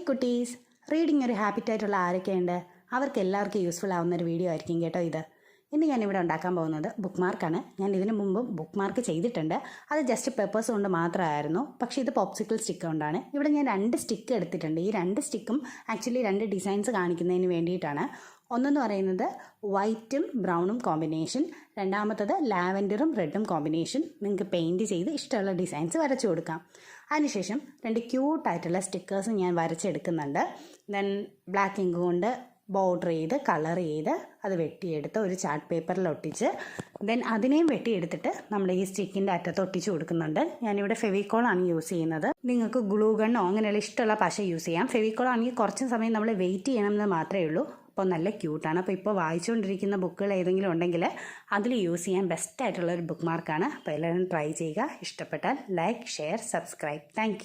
കുട്ടീസ്, reading ഒരു ഹാബിറ്റായിട്ടുള്ള ആരൊക്കെയുണ്ട്? അവർക്ക് എല്ലാവർക്കും യൂസ്ഫുൾ ആവുന്നൊരു വീഡിയോ ആയിരിക്കും കേട്ടോ ഇത്. ഇന്ന് ഞാനിവിടെ ഉണ്ടാക്കാൻ പോകുന്നത് ബുക്ക് മാർക്കാണ്. ഞാൻ ഇതിനു മുമ്പും ബുക്ക് മാർക്ക് ചെയ്തിട്ടുണ്ട്. അത് ജസ്റ്റ് പേപ്പേഴ്സ് കൊണ്ട് മാത്രമായിരുന്നു. പക്ഷേ ഇത് പോപ്സിക്കിൾ സ്റ്റിക്ക് കൊണ്ടാണ്. ഇവിടെ ഞാൻ 2 സ്റ്റിക്ക് എടുത്തിട്ടുണ്ട്. ഈ 2 സ്റ്റിക്കും ആക്ച്വലി 2 ഡിസൈൻസ് കാണിക്കുന്നതിന് വേണ്ടിയിട്ടാണ്. ഒന്നെന്ന് പറയുന്നത് വൈറ്റും ബ്രൗണും കോമ്പിനേഷൻ, രണ്ടാമത്തത് ലാവൻഡറും റെഡും കോമ്പിനേഷൻ. നിങ്ങൾക്ക് പെയിൻറ്റ് ചെയ്ത് ഇഷ്ടമുള്ള ഡിസൈൻസ് വരച്ചു കൊടുക്കാം. അതിനുശേഷം 2 ക്യൂട്ടായിട്ടുള്ള സ്റ്റിക്കേഴ്സ് ഞാൻ വരച്ചെടുക്കുന്നുണ്ട്. ദെൻ ബ്ലാക്ക് ഇങ്ക് കൊണ്ട് ബോർഡർ ചെയ്ത് കളർ ചെയ്ത് അത് വെട്ടിയെടുത്ത് ഒരു ചാർട്ട് പേപ്പറിൽ ഒട്ടിച്ച് ദെൻ അതിനെയും വെട്ടിയെടുത്തിട്ട് നമ്മൾ ഈ സ്റ്റിക്കിൻ്റെ അറ്റത്ത് ഒട്ടിച്ച് കൊടുക്കുന്നുണ്ട്. ഞാനിവിടെ ഫെവിക്കോളാണ് യൂസ് ചെയ്യുന്നത്. നിങ്ങൾക്ക് ഗ്ലൂ ഗണ്ണോ അങ്ങനെയുള്ള ഇഷ്ടമുള്ള പശ യൂസ് ചെയ്യാം. ഫെവിക്കോൾ ആണെങ്കിൽ കുറച്ച് സമയം നമ്മൾ വെയിറ്റ് ചെയ്യണമെന്ന് മാത്രമേ ഉള്ളൂ. അപ്പോൾ നല്ല ക്യൂട്ടാണ്. അപ്പോൾ ഇപ്പോൾ വായിച്ചുകൊണ്ടിരിക്കുന്ന ബുക്കുകൾ ഏതെങ്കിലും ഉണ്ടെങ്കിൽ അതിൽ യൂസ് ചെയ്യാൻ ബെസ്റ്റായിട്ടുള്ളൊരു ബുക്ക് മാർക്കാണ്. അപ്പോൾ എല്ലാവരും ട്രൈ ചെയ്യുക. ഇഷ്ടപ്പെട്ടാൽ ലൈക്ക്, ഷെയർ, സബ്സ്ക്രൈബ്. താങ്ക്